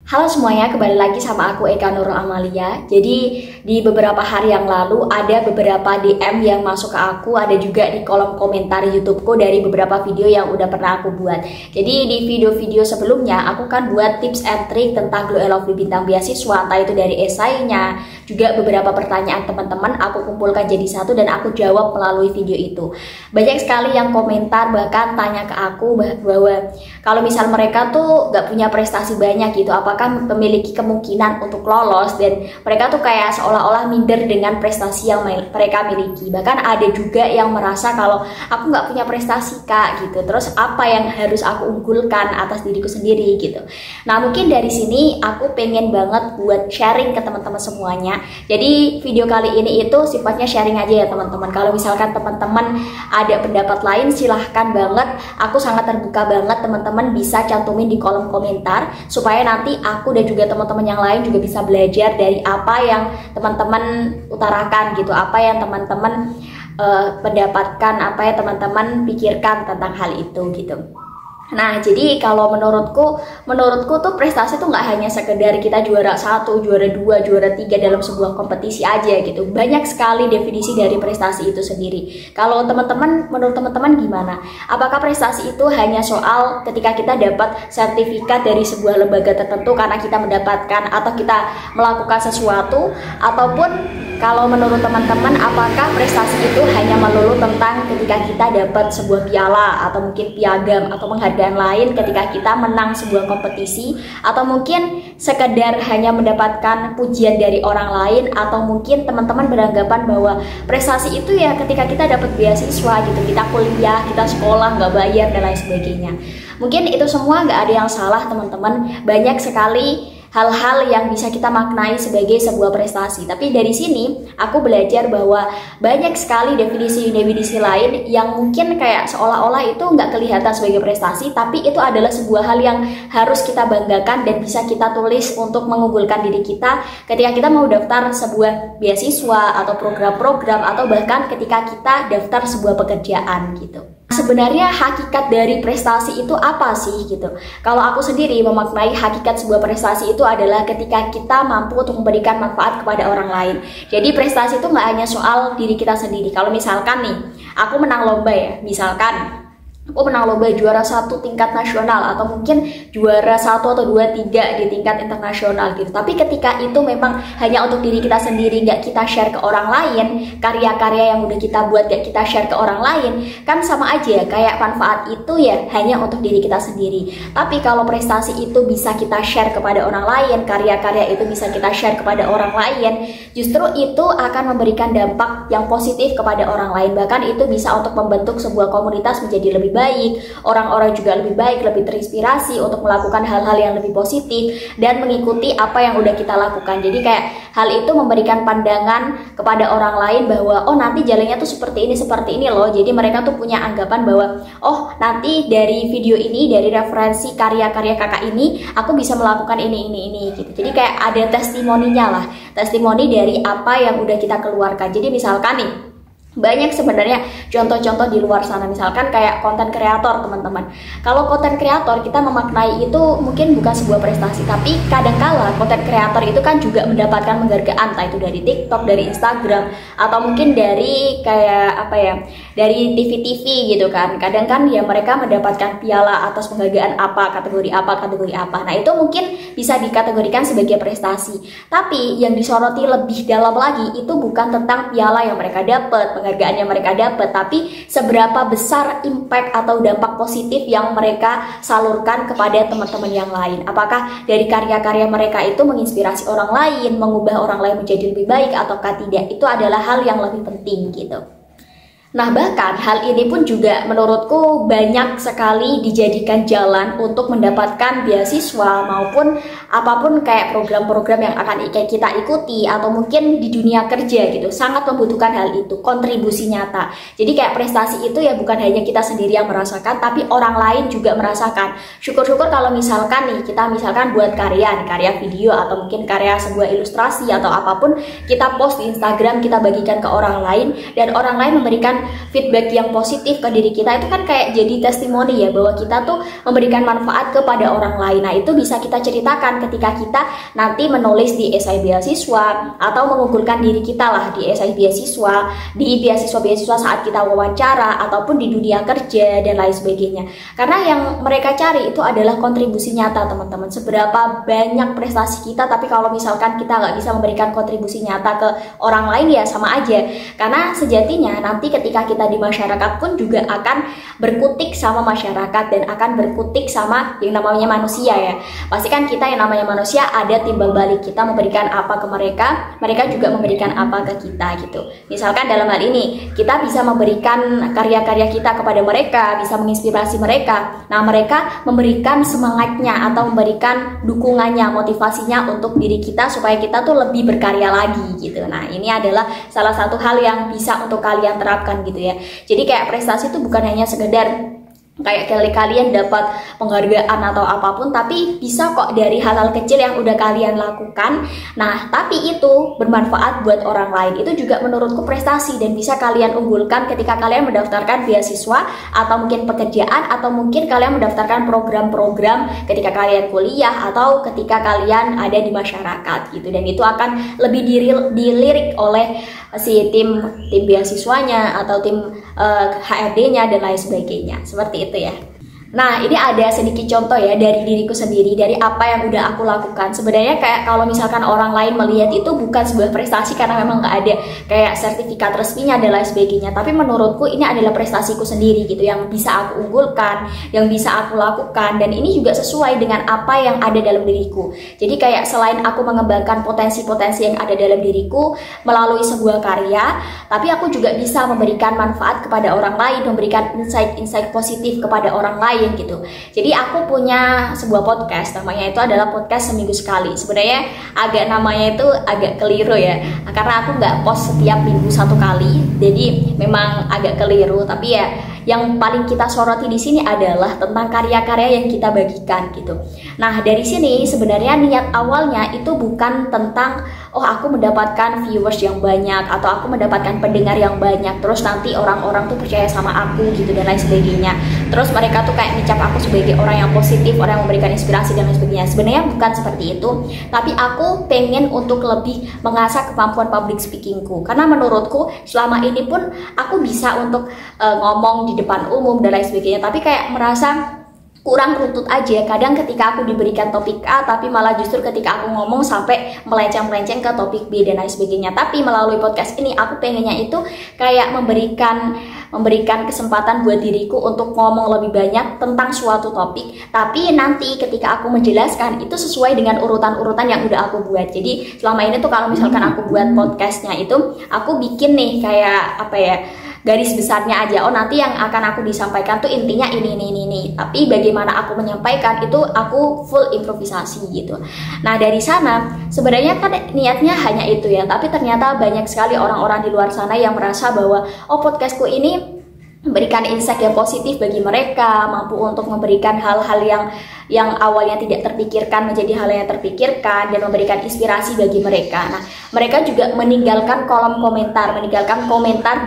Halo semuanya, kembali lagi sama aku Eka Nurul Amalia. Jadi di beberapa hari yang lalu ada beberapa DM yang masuk ke aku, ada juga di kolom komentar YouTubeku dari beberapa video yang udah pernah aku buat. Jadi di video-video sebelumnya aku kan buat tips and trick tentang Glow Lovely bintang beasiswa, entah itu dari esainya, juga beberapa pertanyaan teman-teman aku kumpulkan jadi satu dan aku jawab melalui video itu. Banyak sekali yang komentar bahkan tanya ke aku bahwa kalau misal mereka tuh gak punya prestasi banyak gitu, apakah memiliki kemungkinan untuk lolos, dan mereka tuh kayak seolah-olah minder dengan prestasi yang mereka miliki. Bahkan ada juga yang merasa kalau aku nggak punya prestasi kak gitu, terus apa yang harus aku unggulkan atas diriku sendiri gitu. Nah mungkin dari sini aku pengen banget buat sharing ke teman-teman semuanya. Jadi video kali ini itu sifatnya sharing aja ya teman-teman. Kalau misalkan teman-teman ada pendapat lain silahkan banget, aku sangat terbuka banget, teman-teman bisa cantumin di kolom komentar supaya nanti aku dan juga teman-teman yang lain juga bisa belajar dari apa yang teman-teman utarakan gitu, apa yang teman-teman pendapatkan, apa yang teman-teman pikirkan tentang hal itu gitu. Nah jadi kalau menurutku tuh prestasi tuh nggak hanya sekedar kita juara 1, juara 2, juara 3 dalam sebuah kompetisi aja gitu. Banyak sekali definisi dari prestasi itu sendiri. Kalau menurut teman-teman gimana? Apakah prestasi itu hanya soal ketika kita dapat sertifikat dari sebuah lembaga tertentu karena kita mendapatkan atau kita melakukan sesuatu, ataupun kalau menurut teman-teman apakah prestasi itu hanya melulu tentang ketika kita dapat sebuah piala atau mungkin piagam atau penghargaan lain ketika kita menang sebuah kompetisi, atau mungkin sekedar hanya mendapatkan pujian dari orang lain, atau mungkin teman-teman beranggapan bahwa prestasi itu ya ketika kita dapat beasiswa gitu, kita kuliah, kita sekolah nggak bayar dan lain sebagainya. Mungkin itu semua nggak ada yang salah teman-teman, banyak sekali hal-hal yang bisa kita maknai sebagai sebuah prestasi. Tapi dari sini aku belajar bahwa banyak sekali definisi-definisi lain yang mungkin kayak seolah-olah itu nggak kelihatan sebagai prestasi, tapi itu adalah sebuah hal yang harus kita banggakan dan bisa kita tulis untuk mengunggulkan diri kita ketika kita mau daftar sebuah beasiswa atau program-program, atau bahkan ketika kita daftar sebuah pekerjaan gitu. Sebenarnya hakikat dari prestasi itu apa sih gitu? Kalau aku sendiri memaknai hakikat sebuah prestasi itu adalah ketika kita mampu untuk memberikan manfaat kepada orang lain. Jadi prestasi itu nggak hanya soal diri kita sendiri. Kalau misalkan nih, aku menang lomba ya, misalkan aku menang lomba juara 1 tingkat nasional, atau mungkin juara 1 atau 2, 3 di tingkat internasional gitu. Tapi ketika itu memang hanya untuk diri kita sendiri, nggak kita share ke orang lain, karya-karya yang udah kita buat nggak kita share ke orang lain, kan sama aja kayak manfaat itu ya hanya untuk diri kita sendiri. Tapi kalau prestasi itu bisa kita share kepada orang lain, karya-karya itu bisa kita share kepada orang lain, justru itu akan memberikan dampak yang positif kepada orang lain. Bahkan itu bisa untuk membentuk sebuah komunitas menjadi lebih baik, orang-orang juga lebih baik, lebih terinspirasi untuk melakukan hal-hal yang lebih positif dan mengikuti apa yang udah kita lakukan. Jadi kayak hal itu memberikan pandangan kepada orang lain bahwa oh nanti jalannya tuh seperti ini loh. Jadi mereka tuh punya anggapan bahwa oh nanti dari video ini, dari referensi karya-karya kakak ini aku bisa melakukan ini gitu. Jadi kayak ada testimoninya lah, testimoni dari apa yang udah kita keluarkan. Jadi misalkan nih, banyak sebenarnya contoh-contoh di luar sana, misalkan kayak konten kreator teman-teman. Kalau konten kreator kita memaknai itu mungkin bukan sebuah prestasi, tapi kadangkala konten kreator itu kan juga mendapatkan penghargaan, entah itu dari TikTok, dari Instagram, atau mungkin dari kayak apa ya, dari TV-TV gitu kan. Kadang kan ya mereka mendapatkan piala atas penghargaan apa, kategori apa. Nah itu mungkin bisa dikategorikan sebagai prestasi. Tapi yang disoroti lebih dalam lagi itu bukan tentang piala yang mereka dapat, penghargaan yang mereka dapat, tapi seberapa besar impact atau dampak positif yang mereka salurkan kepada teman-teman yang lain. Apakah dari karya-karya mereka itu menginspirasi orang lain, mengubah orang lain menjadi lebih baik ataukah tidak? Itu adalah hal yang lebih penting gitu. Nah bahkan hal ini pun juga menurutku banyak sekali dijadikan jalan untuk mendapatkan beasiswa maupun apapun kayak program-program yang akan kita ikuti, atau mungkin di dunia kerja gitu, sangat membutuhkan hal itu, kontribusi nyata. Jadi kayak prestasi itu ya bukan hanya kita sendiri yang merasakan, tapi orang lain juga merasakan. Syukur-syukur kalau misalkan nih kita misalkan buat karya video atau mungkin karya sebuah ilustrasi atau apapun, kita post di Instagram, kita bagikan ke orang lain dan orang lain memberikan memberikan feedback yang positif ke diri kita, itu kan kayak jadi testimoni ya, bahwa kita tuh memberikan manfaat kepada orang lain. Nah itu bisa kita ceritakan ketika kita nanti menulis di esai beasiswa atau mengunggulkan diri kita lah di esai beasiswa, di beasiswa saat kita wawancara ataupun di dunia kerja dan lain sebagainya. Karena yang mereka cari itu adalah kontribusi nyata teman-teman. Seberapa banyak prestasi kita, tapi kalau misalkan kita nggak bisa memberikan kontribusi nyata ke orang lain ya sama aja. Karena sejatinya nanti ketika kita di masyarakat pun juga akan berkutik sama masyarakat dan akan berkutik sama yang namanya manusia ya. Pasti kan kita yang namanya manusia ada timbal balik, kita memberikan apa ke mereka, mereka juga memberikan apa ke kita gitu. Misalkan dalam hal ini kita bisa memberikan karya-karya kita kepada mereka, bisa menginspirasi mereka. Nah mereka memberikan semangatnya atau memberikan dukungannya, motivasinya untuk diri kita supaya kita tuh lebih berkarya lagi gitu. Nah ini adalah salah satu hal yang bisa untuk kalian terapkan gitu ya. Jadi kayak prestasi itu bukan hanya sekedar kayak kalian dapat penghargaan atau apapun, tapi bisa kok dari hal-hal kecil yang udah kalian lakukan. Nah tapi itu bermanfaat buat orang lain, itu juga menurutku prestasi dan bisa kalian unggulkan ketika kalian mendaftarkan beasiswa atau mungkin pekerjaan, atau mungkin kalian mendaftarkan program-program ketika kalian kuliah atau ketika kalian ada di masyarakat gitu. Dan itu akan lebih dilirik oleh si tim beasiswanya atau tim HRD-nya dan lain sebagainya, seperti itu ya. Nah ini ada sedikit contoh ya dari diriku sendiri, dari apa yang udah aku lakukan. Sebenarnya kayak kalau misalkan orang lain melihat itu bukan sebuah prestasi karena memang nggak ada kayak sertifikat resminya dan lain sebagainya, tapi menurutku ini adalah prestasiku sendiri gitu, yang bisa aku unggulkan, yang bisa aku lakukan, dan ini juga sesuai dengan apa yang ada dalam diriku. Jadi kayak selain aku mengembangkan potensi-potensi yang ada dalam diriku melalui sebuah karya, tapi aku juga bisa memberikan manfaat kepada orang lain, memberikan insight-insight positif kepada orang lain gitu. Jadi aku punya sebuah podcast, namanya itu adalah podcast seminggu sekali. Sebenarnya namanya itu agak keliru ya, karena aku nggak post setiap minggu satu kali, jadi memang agak keliru. Tapi ya yang paling kita soroti di sini adalah tentang karya-karya yang kita bagikan gitu. Nah dari sini sebenarnya niat awalnya itu bukan tentang oh aku mendapatkan viewers yang banyak atau aku mendapatkan pendengar yang banyak, terus nanti orang-orang tuh percaya sama aku gitu dan lain sebagainya, terus mereka tuh kayak ngecap aku sebagai orang yang positif, orang yang memberikan inspirasi dan lain sebagainya. Sebenarnya bukan seperti itu, tapi aku pengen untuk lebih mengasah kemampuan public speakingku, karena menurutku selama ini pun aku bisa untuk ngomong di depan umum dan lain sebagainya, tapi kayak merasa kurang runtut aja. Kadang ketika aku diberikan topik A, tapi malah justru ketika aku ngomong sampai melenceng-melenceng ke topik B dan lain sebagainya. Tapi melalui podcast ini aku pengennya itu kayak memberikan kesempatan buat diriku untuk ngomong lebih banyak tentang suatu topik, tapi nanti ketika aku menjelaskan itu sesuai dengan urutan-urutan yang udah aku buat. Jadi selama ini tuh kalau misalkan aku buat podcastnya itu aku bikin nih kayak apa ya, garis besarnya aja. Oh nanti yang akan aku disampaikan tuh intinya ini. Tapi bagaimana aku menyampaikan itu aku full improvisasi gitu. Nah dari sana sebenarnya kan niatnya hanya itu ya, tapi ternyata banyak sekali orang-orang di luar sana yang merasa bahwa oh podcastku ini memberikan insight yang positif bagi mereka, mampu untuk memberikan hal-hal yang awalnya tidak terpikirkan menjadi hal yang terpikirkan, dan memberikan inspirasi bagi mereka. Nah, mereka juga meninggalkan komentar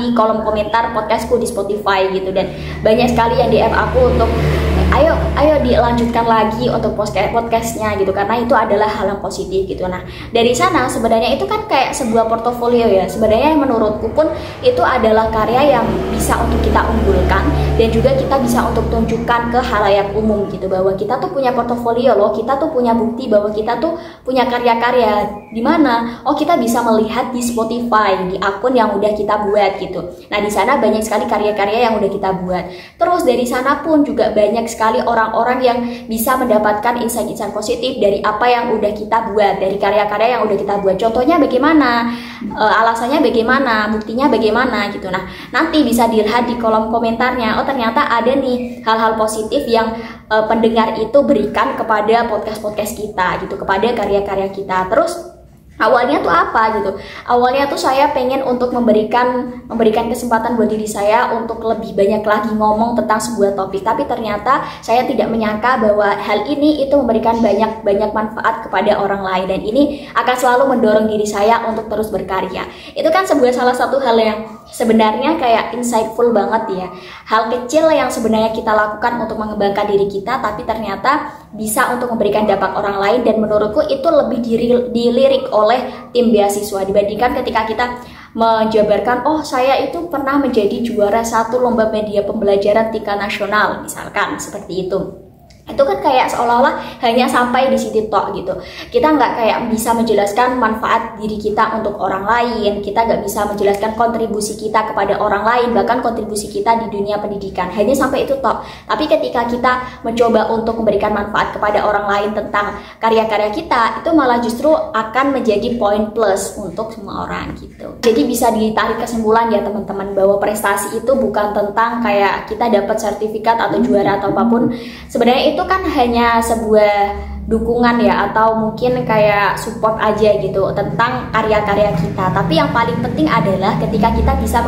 di kolom komentar podcastku di Spotify gitu, dan banyak sekali yang DM aku untuk ayo dilanjutkan lagi untuk podcastnya gitu, karena itu adalah hal yang positif gitu. Nah dari sana sebenarnya itu kan kayak sebuah portofolio ya. Sebenarnya menurutku pun itu adalah karya yang bisa untuk kita unggulkan, dan juga kita bisa untuk tunjukkan ke halayak umum gitu, bahwa kita tuh punya portofolio loh, kita tuh punya bukti bahwa kita tuh punya karya-karya. Di mana? Oh kita bisa melihat di Spotify, di akun yang udah kita buat gitu. Nah di sana banyak sekali karya-karya yang udah kita buat. Terus dari sana pun juga banyak sekali orang-orang yang bisa mendapatkan insight-insight positif dari apa yang udah kita buat, dari karya-karya yang udah kita buat. Contohnya bagaimana, alasannya bagaimana, buktinya bagaimana gitu. Nah nanti bisa dilihat di kolom komentarnya, oh ternyata ada nih hal-hal positif yang pendengar itu berikan kepada podcast-podcast kita gitu, kepada karya-karya kita. Terus Awalnya tuh apa gitu? Awalnya tuh saya pengen untuk memberikan kesempatan buat diri saya untuk lebih banyak lagi ngomong tentang sebuah topik. Tapi ternyata saya tidak menyangka bahwa hal ini itu memberikan banyak manfaat kepada orang lain, dan ini akan selalu mendorong diri saya untuk terus berkarya. Itu kan salah satu hal yang sebenarnya kayak insightful banget ya. Hal kecil yang sebenarnya kita lakukan untuk mengembangkan diri kita, tapi ternyata bisa untuk memberikan dampak orang lain, dan menurutku itu lebih dilirik oleh tim beasiswa dibandingkan ketika kita menjabarkan, oh saya itu pernah menjadi juara satu lomba media pembelajaran tingkat nasional misalkan seperti itu. Itu kan kayak seolah-olah hanya sampai di situ tok gitu. Kita nggak kayak bisa menjelaskan manfaat diri kita untuk orang lain, kita nggak bisa menjelaskan kontribusi kita kepada orang lain, bahkan kontribusi kita di dunia pendidikan, hanya sampai itu tok. Tapi ketika kita mencoba untuk memberikan manfaat kepada orang lain tentang karya-karya kita, itu malah justru akan menjadi poin plus untuk semua orang gitu. Jadi bisa ditarik kesimpulan ya teman-teman, bahwa prestasi itu bukan tentang kayak kita dapat sertifikat atau juara atau apapun. Sebenarnya itu kan hanya sebuah dukungan ya, atau mungkin kayak support aja gitu tentang karya-karya kita. Tapi yang paling penting adalah ketika kita bisa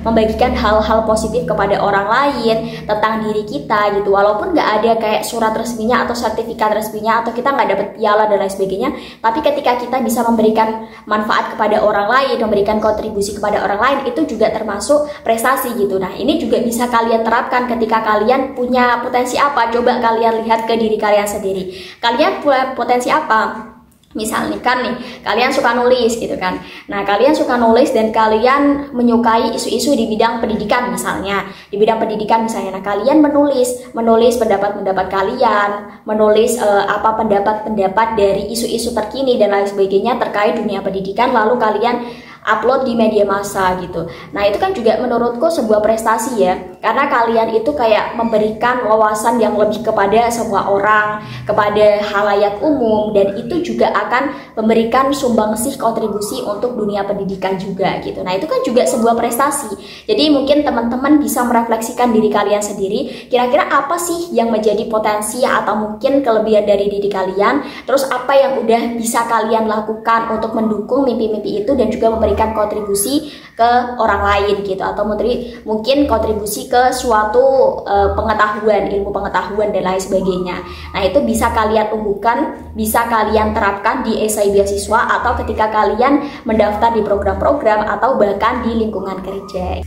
membagikan hal-hal positif kepada orang lain tentang diri kita gitu, walaupun nggak ada kayak surat resminya atau sertifikat resminya, atau kita nggak dapat piala dan lain sebagainya. Tapi ketika kita bisa memberikan manfaat kepada orang lain, memberikan kontribusi kepada orang lain, itu juga termasuk prestasi gitu. Nah ini juga bisa kalian terapkan ketika kalian punya potensi apa. Coba kalian lihat ke diri kalian sendiri. Kalian punya potensi apa? Misalnya kan nih, kalian suka nulis gitu kan. Nah, kalian suka nulis dan kalian menyukai isu-isu di bidang pendidikan misalnya. Di bidang pendidikan misalnya, nah kalian menulis pendapat-pendapat kalian, menulis apa pendapat-pendapat dari isu-isu terkini dan lain sebagainya terkait dunia pendidikan, lalu kalian upload di media massa gitu. Nah itu kan juga menurutku sebuah prestasi ya, karena kalian itu kayak memberikan wawasan yang lebih kepada semua orang, kepada halayak umum, dan itu juga akan memberikan sumbangsih kontribusi untuk dunia pendidikan juga gitu. Nah itu kan juga sebuah prestasi. Jadi mungkin teman-teman bisa merefleksikan diri kalian sendiri, kira-kira apa sih yang menjadi potensi atau mungkin kelebihan dari diri kalian, terus apa yang udah bisa kalian lakukan untuk mendukung mimpi-mimpi itu dan juga memberikan kontribusi ke orang lain gitu, atau mungkin kontribusi ke suatu pengetahuan, ilmu pengetahuan dan lain sebagainya. Nah itu bisa kalian tumbuhkan, bisa kalian terapkan di esai beasiswa, atau ketika kalian mendaftar di program-program, atau bahkan di lingkungan kerja.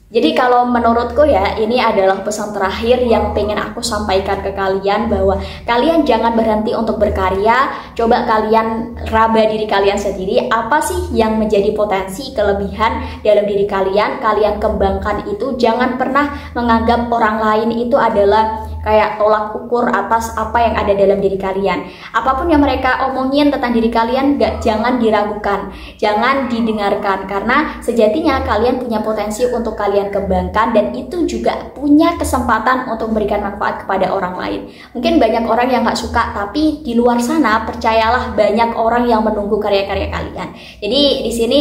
Jadi kalau menurutku ya, ini adalah pesan terakhir yang pengen aku sampaikan ke kalian, bahwa kalian jangan berhenti untuk berkarya. Coba kalian raba diri kalian sendiri, apa sih yang menjadi potensi, kelebihan dalam diri kalian, kalian kembangkan itu. Jangan pernah menganggap orang lain itu adalah kayak tolak ukur atas apa yang ada dalam diri kalian. Apapun yang mereka omongin tentang diri kalian, jangan diragukan, jangan didengarkan, karena sejatinya kalian punya potensi untuk kalian kembangkan, dan itu juga punya kesempatan untuk memberikan manfaat kepada orang lain. Mungkin banyak orang yang gak suka, tapi di luar sana percayalah banyak orang yang menunggu karya-karya kalian. Jadi di sini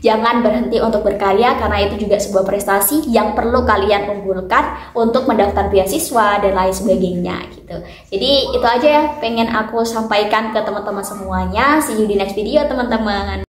jangan berhenti untuk berkarya, karena itu juga sebuah prestasi yang perlu kalian unggulkan untuk mendaftar beasiswa dan lain sebagainya gitu. Jadi itu aja ya pengen aku sampaikan ke teman-teman semuanya. See you di next video teman-teman.